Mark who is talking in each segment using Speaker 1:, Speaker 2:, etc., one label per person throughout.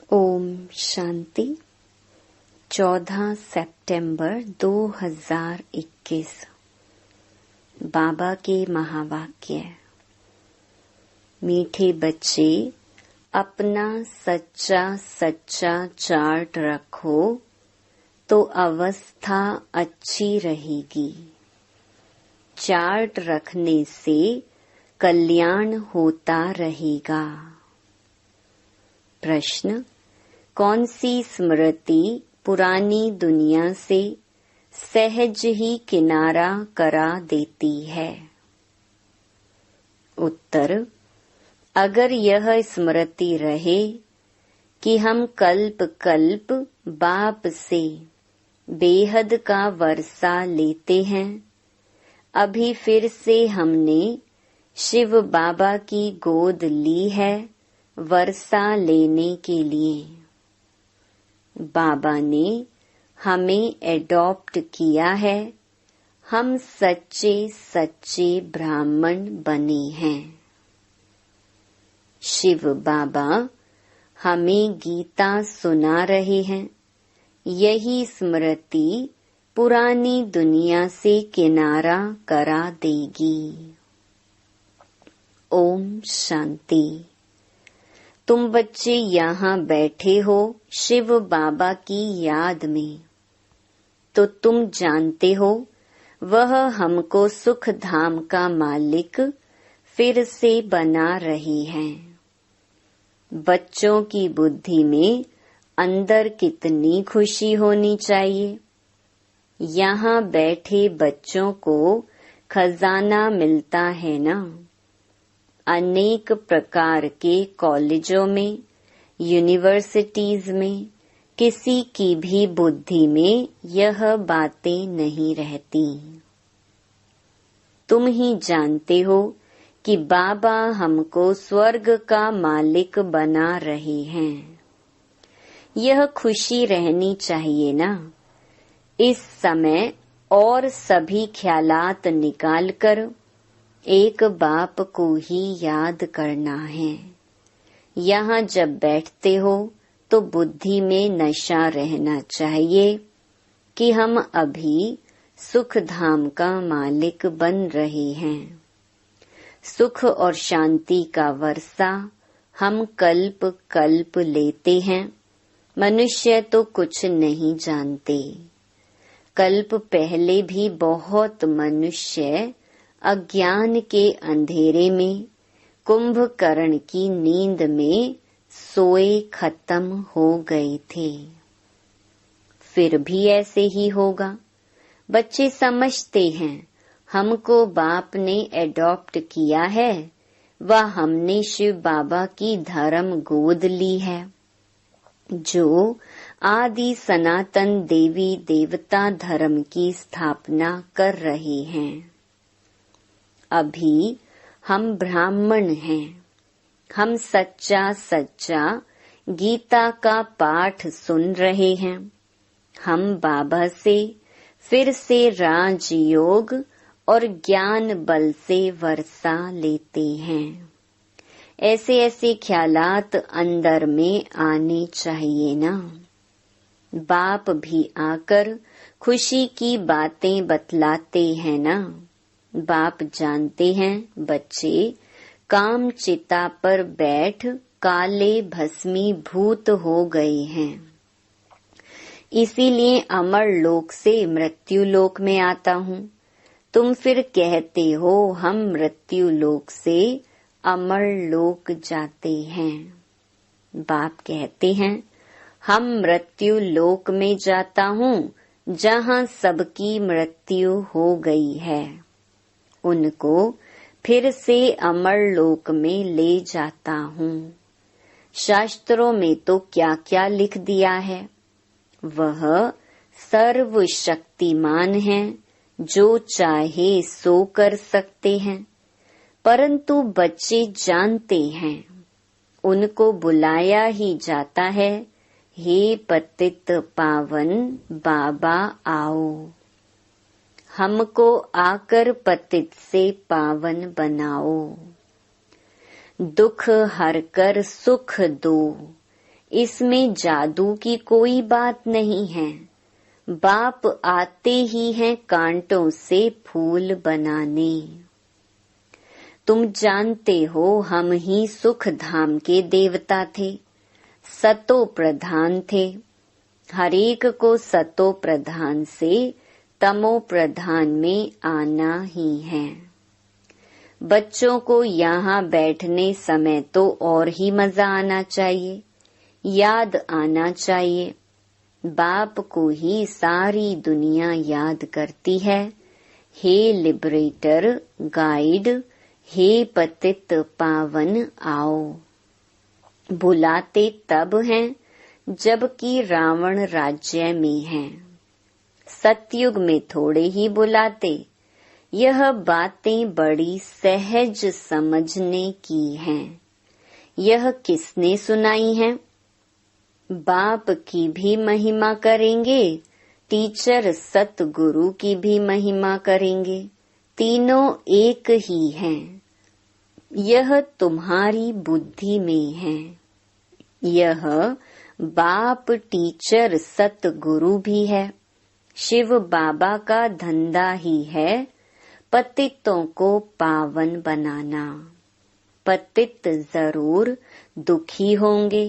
Speaker 1: ओम शांति। 14 सितंबर 2021। बाबा के महावाक्य। मीठे बच्चे, अपना सच्चा सच्चा चार्ट रखो तो अवस्था अच्छी रहेगी। चार्ट रखने से कल्याण होता रहेगा। प्रश्न: कौन सी स्मृति पुरानी दुनिया से सहज ही किनारा करा देती है? उत्तर: अगर यह स्मृति रहे कि हम कल्प कल्प बाप से बेहद का वर्षा लेते हैं, अभी फिर से हमने शिव बाबा की गोद ली है वर्षा लेने के लिए। बाबा ने हमें एडॉप्ट किया है, हम सच्चे सच्चे ब्राह्मण बने हैं। शिव बाबा हमें गीता सुना रहे हैं। यही स्मृति पुरानी दुनिया से किनारा करा देगी। ओम शांति। तुम बच्चे यहाँ बैठे हो शिव बाबा की याद में, तो तुम जानते हो वह हमको सुख धाम का मालिक फिर से बना रही हैं। बच्चों की बुद्धि में अंदर कितनी खुशी होनी चाहिए। यहाँ बैठे बच्चों को खजाना मिलता है ना। अनेक प्रकार के कॉलेजों में, यूनिवर्सिटीज में किसी की भी बुद्धि में यह बातें नहीं रहती। तुम ही जानते हो कि बाबा हमको स्वर्ग का मालिक बना रहे हैं। यह खुशी रहनी चाहिए ना। इस समय और सभी ख्यालात निकालकर एक बाप को ही याद करना है। यहाँ जब बैठते हो तो बुद्धि में नशा रहना चाहिए कि हम अभी सुख धाम का मालिक बन रहे हैं। सुख और शांति का वर्षा हम कल्प कल्प लेते हैं। मनुष्य तो कुछ नहीं जानते। कल्प पहले भी बहुत मनुष्य अज्ञान के अंधेरे में, कुंभकर्ण की नींद में सोए खत्म हो गए थे। फिर भी ऐसे ही होगा। बच्चे समझते हैं हमको बाप ने एडॉप्ट किया है, व हमने शिव बाबा की धर्म गोद ली है, जो आदि सनातन देवी देवता धर्म की स्थापना कर रहे हैं। अभी हम ब्राह्मण हैं। हम सच्चा सच्चा गीता का पाठ सुन रहे हैं। हम बाबा से फिर से राजयोग और ज्ञान बल से वर्षा लेते हैं। ऐसे ऐसे ख्यालात अंदर में आने चाहिए ना। बाप भी आकर खुशी की बातें बतलाते हैं ना। बाप जानते हैं बच्चे काम चिता पर बैठ काले भस्मी भूत हो गए हैं, इसीलिए अमर लोक से मृत्यु लोक में आता हूँ। तुम फिर कहते हो हम मृत्यु लोक से अमर लोक जाते हैं। बाप कहते हैं हम मृत्यु लोक में जाता हूँ जहाँ सबकी मृत्यु हो गई है। उनको फिर से अमर लोक में ले जाता हूँ। शास्त्रों में तो क्या क्या लिख दिया है। वह सर्वशक्तिमान है, जो चाहे सो कर सकते हैं। परंतु बच्चे जानते हैं, उनको बुलाया ही जाता है, हे पतित पावन बाबा आओ। हमको आकर पतित से पावन बनाओ। दुख हर कर सुख दो, इसमें जादू की कोई बात नहीं है। बाप आते ही हैं कांटों से फूल बनाने। तुम जानते हो हम ही सुख धाम के देवता थे, सतो प्रधान थे। हरेक को सतो प्रधान से तमो प्रधान में आना ही है। बच्चों को यहाँ बैठने समय तो और ही मजा आना चाहिए, याद आना चाहिए। बाप को ही सारी दुनिया याद करती है। हे लिबरेटर, गाइड, हे पतित पावन आओ। बुलाते तब हैं जबकि रावण राज्य में है। सतयुग में थोड़े ही बुलाते। यह बातें बड़ी सहज समझने की हैं। यह किसने सुनाई है? बाप की भी महिमा करेंगे, टीचर सतगुरु की भी महिमा करेंगे। तीनों एक ही हैं। यह तुम्हारी बुद्धि में है। यह बाप टीचर सतगुरु भी है। शिव बाबा का धंधा ही है पतितों को पावन बनाना। पतित जरूर दुखी होंगे।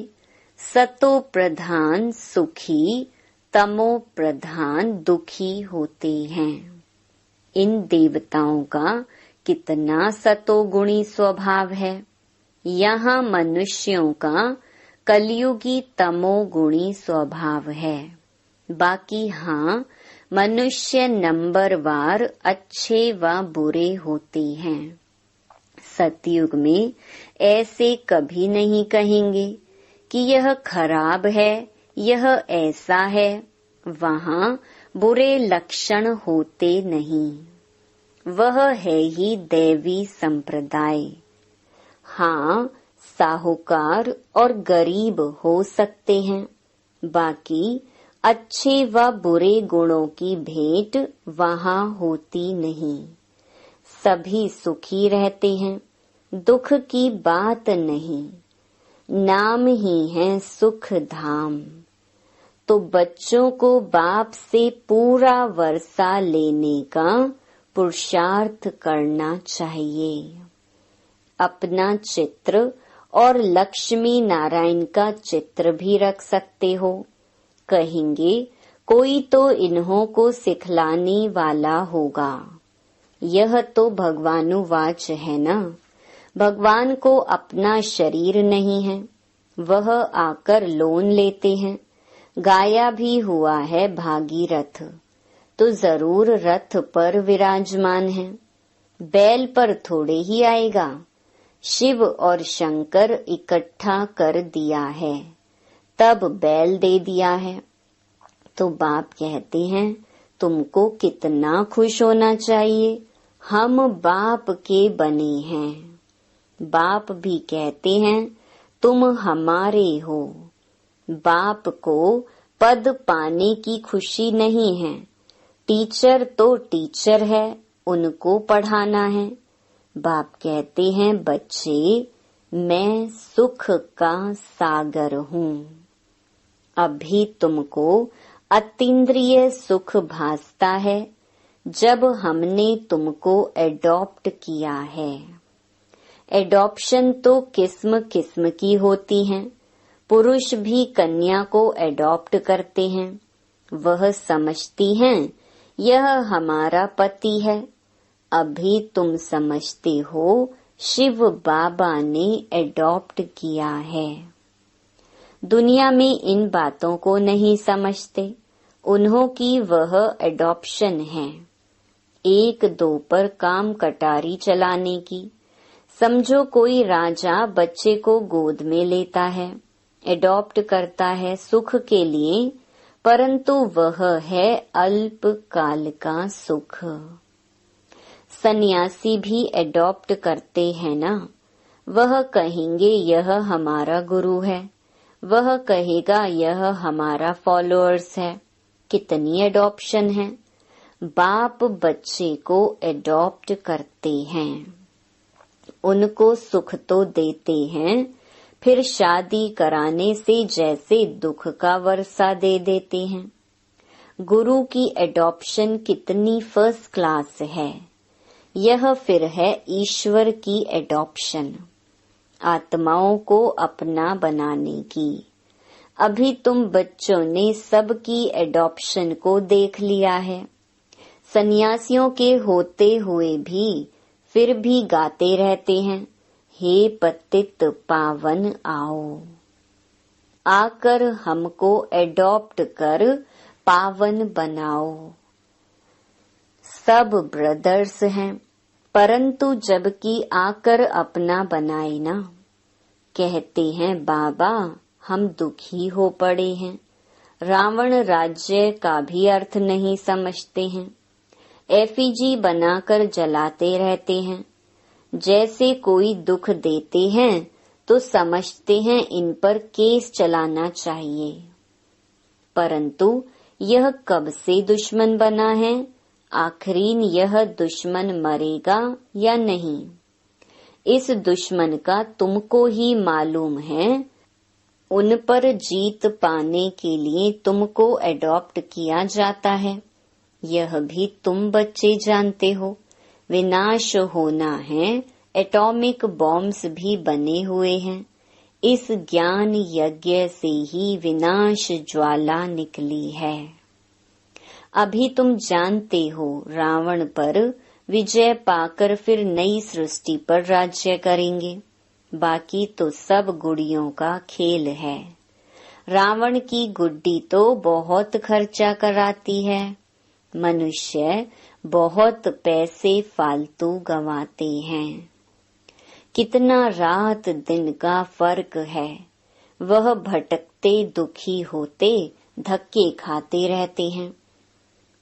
Speaker 1: सतो प्रधान सुखी, तमो प्रधान दुखी होते हैं। इन देवताओं का कितना सतोगुणी स्वभाव है। यहाँ मनुष्यों का कलयुगी तमोगुणी स्वभाव है। बाकी हाँ, मनुष्य नंबरवार अच्छे व बुरे होते हैं। सतयुग में ऐसे कभी नहीं कहेंगे कि यह खराब है, यह ऐसा है। वहाँ बुरे लक्षण होते नहीं। वह है ही दैवी संप्रदाय। हाँ, साहूकार और गरीब हो सकते हैं, बाकी अच्छे व बुरे गुणों की भेंट वहाँ होती नहीं। सभी सुखी रहते हैं, दुख की बात नहीं। नाम ही है सुख धाम। तो बच्चों को बाप से पूरा वर्षा लेने का पुरुषार्थ करना चाहिए। अपना चित्र और लक्ष्मी नारायण का चित्र भी रख सकते हो। कहेंगे कोई तो इन्हों को सिखलाने वाला होगा। यह तो भगवानुवाच है ना। भगवान को अपना शरीर नहीं है, वह आकर लोन लेते हैं। गाया भी हुआ है भागीरथ, तो जरूर रथ पर विराजमान है। बैल पर थोड़े ही आएगा। शिव और शंकर इकट्ठा कर दिया है, तब बैल दे दिया है। तो बाप कहते हैं तुमको कितना खुश होना चाहिए, हम बाप के बने हैं। बाप भी कहते हैं तुम हमारे हो। बाप को पद पाने की खुशी नहीं है। टीचर तो टीचर है, उनको पढ़ाना है। बाप कहते हैं बच्चे, मैं सुख का सागर हूँ। अभी तुमको अतीन्द्रिय सुख भासता है, जब हमने तुमको एडॉप्ट किया है। एडॉप्शन तो किस्म किस्म की होती हैं। पुरुष भी कन्या को एडॉप्ट करते हैं। वह समझती हैं यह हमारा पति है। अभी तुम समझते हो शिव बाबा ने एडॉप्ट किया है। दुनिया में इन बातों को नहीं समझते। उन्हों की वह एडॉप्शन है, एक दो पर काम कटारी चलाने की। समझो कोई राजा बच्चे को गोद में लेता है, एडॉप्ट करता है सुख के लिए, परंतु वह है अल्प काल का सुख। सन्यासी भी एडॉप्ट करते हैं ना। वह कहेंगे यह हमारा गुरु है, वह कहेगा यह हमारा फॉलोअर्स है। कितनी एडॉप्शन है। बाप बच्चे को एडॉप्ट करते हैं, उनको सुख तो देते हैं, फिर शादी कराने से जैसे दुख का वर्षा दे देते हैं। गुरु की एडॉप्शन कितनी फर्स्ट क्लास है। यह फिर है ईश्वर की एडॉप्शन, आत्माओं को अपना बनाने की। अभी तुम बच्चों ने सबकी एडॉप्शन को देख लिया है। सन्यासियों के होते हुए भी फिर भी गाते रहते हैं, हे पतित पावन आओ, आकर हमको एडॉप्ट कर पावन बनाओ। सब ब्रदर्स हैं, परंतु जबकि आकर अपना बनाए ना, कहते हैं बाबा हम दुखी हो पड़े हैं। रावण राज्य का भी अर्थ नहीं समझते हैं। एफिजी बनाकर जलाते रहते हैं। जैसे कोई दुख देते हैं तो समझते हैं इन पर केस चलाना चाहिए, परंतु यह कब से दुश्मन बना है। आखिरीन यह दुश्मन मरेगा या नहीं, इस दुश्मन का तुमको ही मालूम है। उन पर जीत पाने के लिए तुमको एडॉप्ट किया जाता है, यह भी तुम बच्चे जानते हो। विनाश होना है, एटॉमिक बॉम्ब्स भी बने हुए हैं। इस ज्ञान यज्ञ से ही विनाश ज्वाला निकली है। अभी तुम जानते हो रावण पर विजय पाकर फिर नई सृष्टि पर राज्य करेंगे। बाकी तो सब गुड़ियों का खेल है। रावण की गुड्डी तो बहुत खर्चा कराती है। मनुष्य बहुत पैसे फालतू गंवाते हैं। कितना रात दिन का फर्क है। वह भटकते दुखी होते धक्के खाते रहते हैं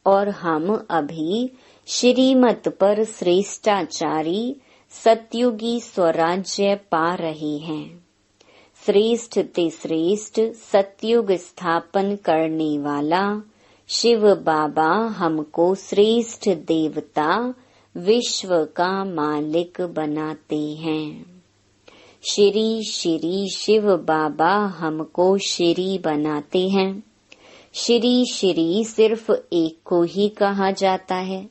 Speaker 1: और हम अभी श्रीमत पर श्रेष्ठाचारी सतयुगी स्वराज्य पा रहे हैं। श्रेष्ठ ते श्रेष्ठ सतयुग स्थापन करने वाला शिव बाबा हमको श्रेष्ठ देवता विश्व का मालिक बनाते हैं। श्री श्री शिव बाबा हमको श्री बनाते हैं। श्री श्री सिर्फ एक को ही कहा जाता है।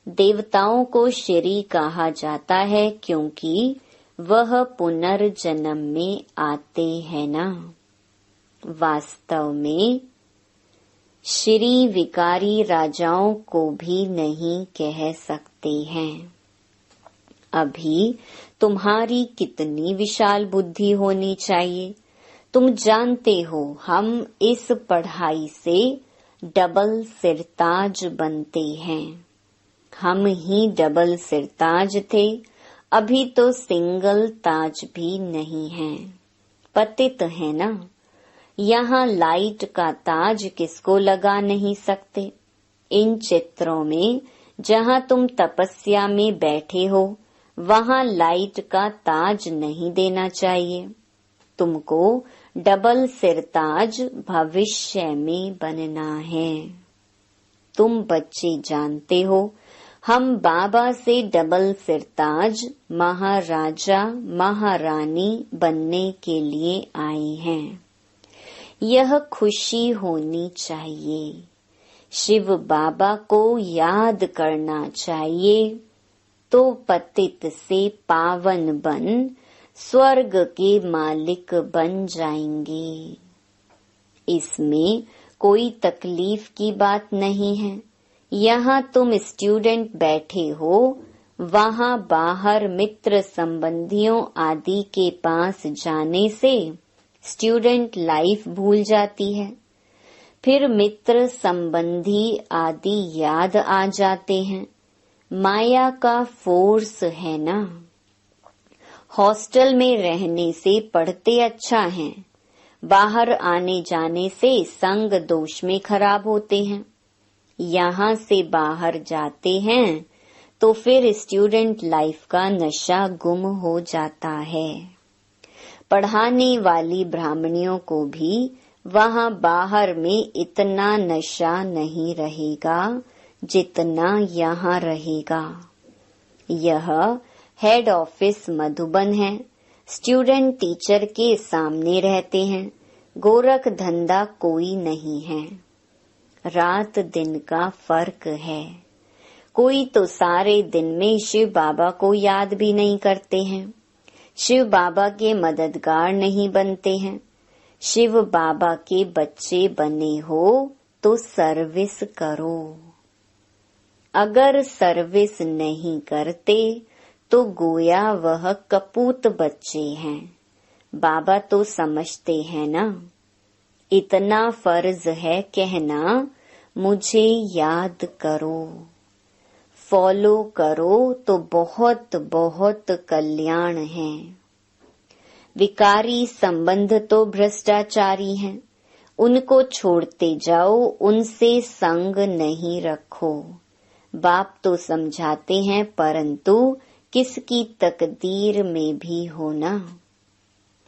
Speaker 1: देवताओं को श्री कहा जाता है क्योंकि वह पुनर्जन्म में आते हैं ना। वास्तव में श्री विकारी राजाओं को भी नहीं कह सकते हैं। अभी तुम्हारी कितनी विशाल बुद्धि होनी चाहिए। तुम जानते हो हम इस पढ़ाई से डबल सिरताज बनते हैं। हम ही डबल सिरताज थे, अभी तो सिंगल ताज भी नहीं है। पतित है ना। यहाँ लाइट का ताज किसको लगा नहीं सकते। इन चित्रों में जहाँ तुम तपस्या में बैठे हो वहाँ लाइट का ताज नहीं देना चाहिए। तुमको डबल सिरताज भविष्य में बनना है। तुम बच्चे जानते हो हम बाबा से डबल सिरताज महाराजा महारानी बनने के लिए आए हैं। यह खुशी होनी चाहिए। शिव बाबा को याद करना चाहिए तो पतित से पावन बन स्वर्ग के मालिक बन जाएंगे। इसमें कोई तकलीफ की बात नहीं है। यहाँ तुम स्टूडेंट बैठे हो, वहाँ बाहर मित्र संबंधियों आदि के पास जाने से स्टूडेंट लाइफ भूल जाती है। फिर मित्र संबंधी आदि याद आ जाते हैं। माया का फोर्स है ना। हॉस्टल में रहने से पढ़ते अच्छा है, बाहर आने जाने से संग दोष में खराब होते हैं। यहाँ से बाहर जाते हैं तो फिर स्टूडेंट लाइफ का नशा गुम हो जाता है। पढ़ाने वाली ब्राह्मणियों को भी वहाँ बाहर में इतना नशा नहीं रहेगा जितना यहाँ रहेगा। यह हेड ऑफिस मधुबन है। स्टूडेंट टीचर के सामने रहते हैं, गोरख धंधा कोई नहीं है। रात दिन का फर्क है। कोई तो सारे दिन में शिव बाबा को याद भी नहीं करते हैं, शिव बाबा के मददगार नहीं बनते हैं। शिव बाबा के बच्चे बने हो तो सर्विस करो। अगर सर्विस नहीं करते तो गोया वह कपूत बच्चे हैं। बाबा तो समझते हैं ना। इतना फर्ज है कहना, मुझे याद करो। फॉलो करो तो बहुत बहुत कल्याण है। विकारी संबंध तो भ्रष्टाचारी हैं, उनको छोड़ते जाओ, उनसे संग नहीं रखो। बाप तो समझाते हैं, परंतु किसकी तकदीर में भी हो ना।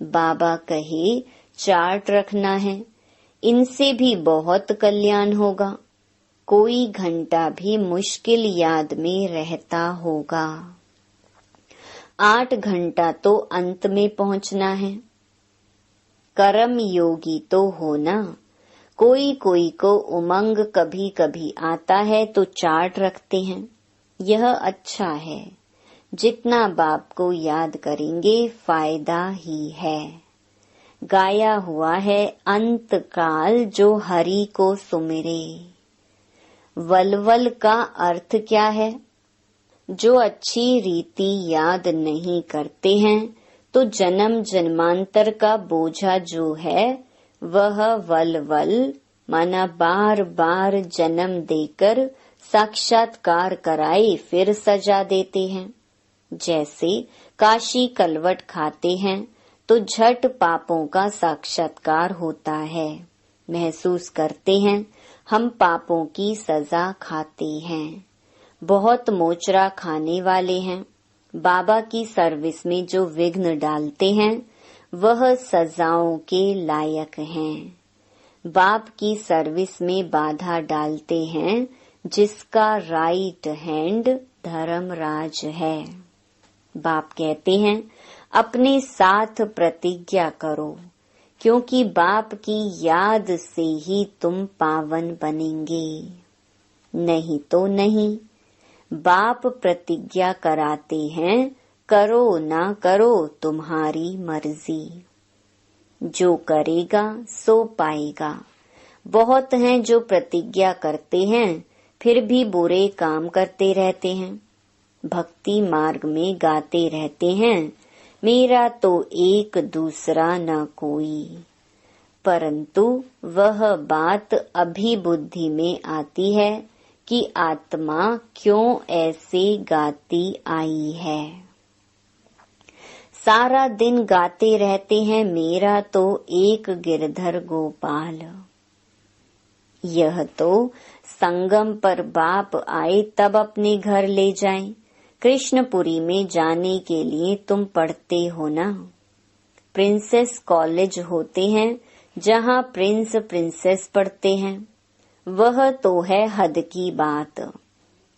Speaker 1: बाबा कहे चार्ट रखना है, इनसे भी बहुत कल्याण होगा। कोई घंटा भी मुश्किल याद में रहता होगा। 8 घंटा तो अंत में पहुंचना है। कर्म योगी तो होना। कोई कोई को उमंग कभी कभी आता है तो चार्ट रखते हैं, यह अच्छा है। जितना बाप को याद करेंगे फायदा ही है। गाया हुआ है अंत काल जो हरि को सुमिरे। वलवल का अर्थ क्या है? जो अच्छी रीति याद नहीं करते हैं तो जन्म जन्मांतर का बोझा जो है वह वलवल माना बार बार जन्म देकर साक्षात्कार कराए फिर सजा देते हैं। जैसे काशी कलवट खाते हैं तो झट पापों का साक्षात्कार होता है। महसूस करते हैं हम पापों की सजा खाते हैं। बहुत मोचरा खाने वाले हैं। बाबा की सर्विस में जो विघ्न डालते हैं वह सजाओं के लायक हैं। बाप की सर्विस में बाधा डालते हैं जिसका राइट हैंड धर्मराज है। बाप कहते हैं अपने साथ प्रतिज्ञा करो, क्योंकि बाप की याद से ही तुम पावन बनेंगे, नहीं तो नहीं। बाप प्रतिज्ञा कराते हैं, करो ना करो तुम्हारी मर्जी। जो करेगा सो पाएगा। बहुत हैं जो प्रतिज्ञा करते हैं फिर भी बुरे काम करते रहते हैं। भक्ति मार्ग में गाते रहते हैं, मेरा तो एक दूसरा न कोई। परंतु वह बात अभी बुद्धि में आती है कि आत्मा क्यों ऐसे गाती आई है। सारा दिन गाते रहते हैं, मेरा तो एक गिरधर गोपाल। यह तो संगम पर बाप आए तब अपने घर ले जाएं। कृष्णपुरी में जाने के लिए तुम पढ़ते हो ना। प्रिंसेस कॉलेज होते हैं जहाँ प्रिंस प्रिंसेस पढ़ते हैं। वह तो है हद की बात।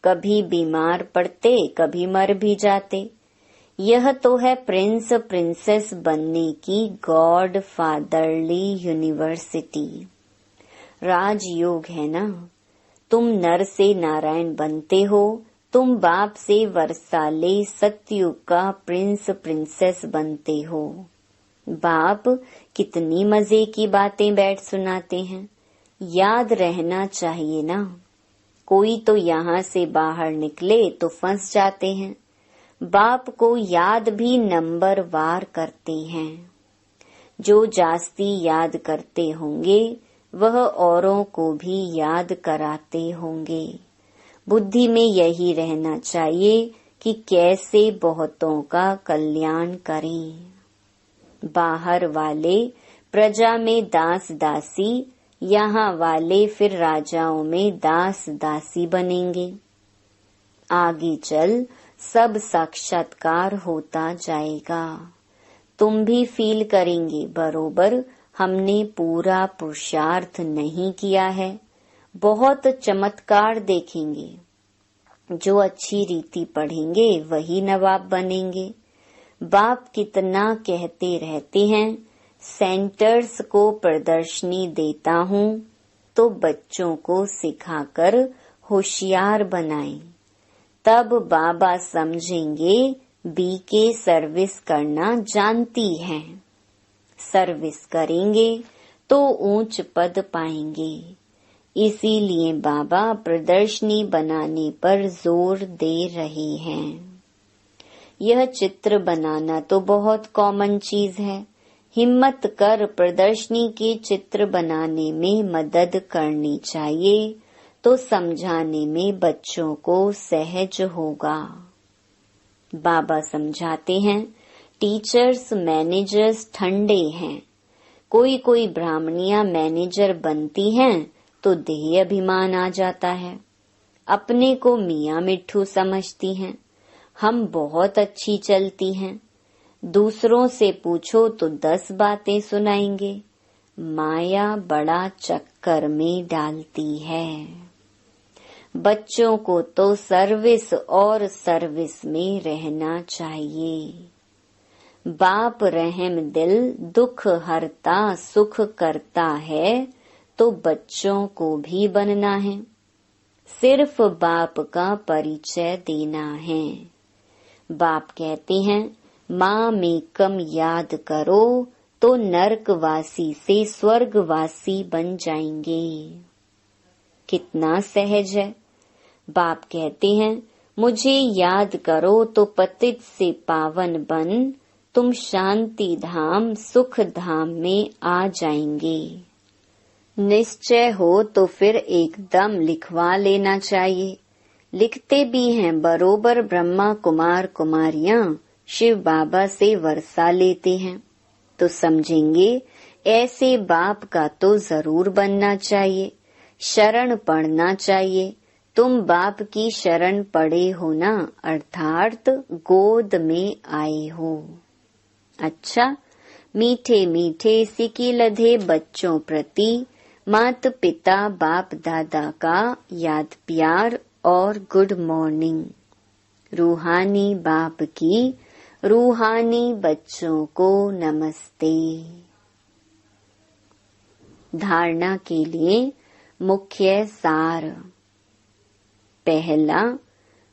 Speaker 1: कभी बीमार पड़ते, कभी मर भी जाते। यह तो है प्रिंस प्रिंसेस बनने की गॉड फादरली यूनिवर्सिटी। राजयोग है ना। तुम नर से नारायण बनते हो, तुम बाप से वर्षाले सतयुग का प्रिंस प्रिंसेस बनते हो। बाप कितनी मजे की बातें बैठ सुनाते हैं। याद रहना चाहिए ना। कोई तो यहाँ से बाहर निकले तो फंस जाते हैं। बाप को याद भी नंबर वार करते हैं। जो जास्ती याद करते होंगे वह औरों को भी याद कराते होंगे। बुद्धि में यही रहना चाहिए कि कैसे बहुतों का कल्याण करें। बाहर वाले प्रजा में दास दासी, यहाँ वाले फिर राजाओं में दास दासी बनेंगे। आगे चल सब साक्षात्कार होता जाएगा। तुम भी फील करेंगे बरोबर हमने पूरा पुरुषार्थ नहीं किया है। बहुत चमत्कार देखेंगे। जो अच्छी रीति पढ़ेंगे वही नवाब बनेंगे। बाप कितना कहते रहते हैं, सेंटर्स को प्रदर्शनी देता हूँ, तो बच्चों को सिखाकर होशियार बनाएं। तब बाबा समझेंगे बीके सर्विस करना जानती हैं। सर्विस करेंगे तो ऊंच पद पाएंगे। इसीलिए बाबा प्रदर्शनी बनाने पर जोर दे रहे हैं। यह चित्र बनाना तो बहुत कॉमन चीज है। हिम्मत कर प्रदर्शनी के चित्र बनाने में मदद करनी चाहिए, तो समझाने में बच्चों को सहज होगा। बाबा समझाते हैं, टीचर्स मैनेजर्स ठंडे हैं। कोई कोई ब्राह्मणियां मैनेजर बनती हैं तो देह अभिमान आ जाता है। अपने को मियाँ मिट्ठू समझती हैं। हम बहुत अच्छी चलती हैं। दूसरों से पूछो तो 10 बातें सुनाएंगे। माया बड़ा चक्कर में डालती है। बच्चों को तो सर्विस और सर्विस में रहना चाहिए। बाप रहम दिल दुख हरता सुख करता है, तो बच्चों को भी बनना है। सिर्फ बाप का परिचय देना है। बाप कहते हैं, माँ में कम याद करो तो नरकवासी से स्वर्गवासी बन जाएंगे। कितना सहज है। बाप कहते हैं, मुझे याद करो तो पतित से पावन बन तुम शांति धाम सुख धाम में आ जाएंगे। निश्चय हो तो फिर एकदम लिखवा लेना चाहिए। लिखते भी हैं बरोबर। ब्रह्मा कुमार कुमारियां शिव बाबा से वर्षा लेते हैं, तो समझेंगे ऐसे बाप का तो जरूर बनना चाहिए। शरण पढ़ना चाहिए। तुम बाप की शरण पड़े हो ना, अर्थात गोद में आए हो। अच्छा, मीठे मीठे सिकी लधे बच्चों प्रति माता पिता बाप दादा का याद प्यार और गुड मॉर्निंग। रूहानी बाप की रूहानी बच्चों को नमस्ते। धारणा के लिए मुख्य सार। पहला,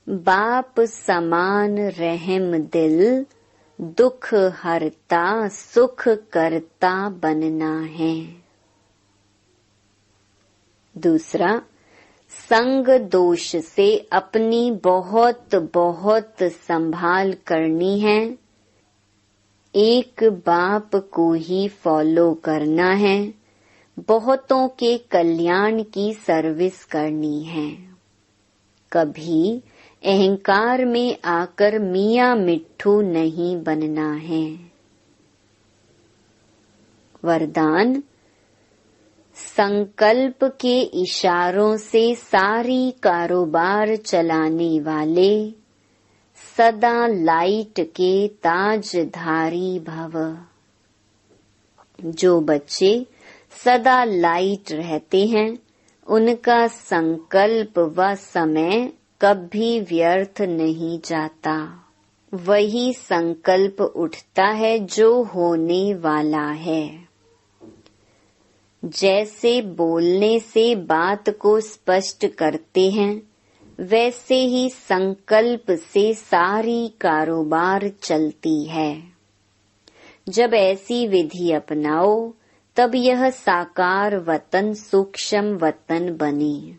Speaker 1: बाप समान रहम दिल दुख हरता सुख करता बनना है। दूसरा, संग दोष से अपनी बहुत बहुत संभाल करनी है। एक बाप को ही फॉलो करना है। बहुतों के कल्याण की सर्विस करनी है। कभी अहंकार में आकर मियाँ मिट्ठू नहीं बनना है। वरदान, संकल्प के इशारों से सारी कारोबार चलाने वाले सदा लाइट के ताजधारी भव। जो बच्चे सदा लाइट रहते हैं, उनका संकल्प व समय कभी व्यर्थ नहीं जाता। वही संकल्प उठता है जो होने वाला है। जैसे बोलने से बात को स्पष्ट करते हैं, वैसे ही संकल्प से सारी कारोबार चलती है। जब ऐसी विधि अपनाओ, तब यह साकार वतन सूक्ष्म वतन बने।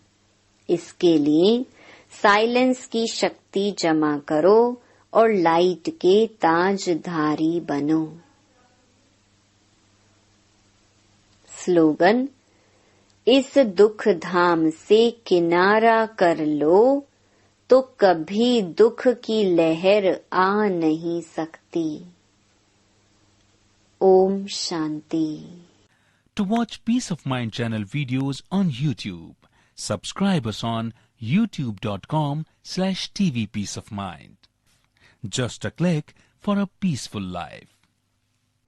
Speaker 1: इसके लिए साइलेंस की शक्ति जमा करो और लाइट के ताजधारी बनो। स्लोगन, इस दुख धाम से किनारा कर लो तो कभी दुख की लहर आ नहीं सकती। Om Shanti.
Speaker 2: To watch Peace of Mind channel videos on YouTube, subscribe us on youtube.com/tvpeaceofmind. Just a click for a peaceful life.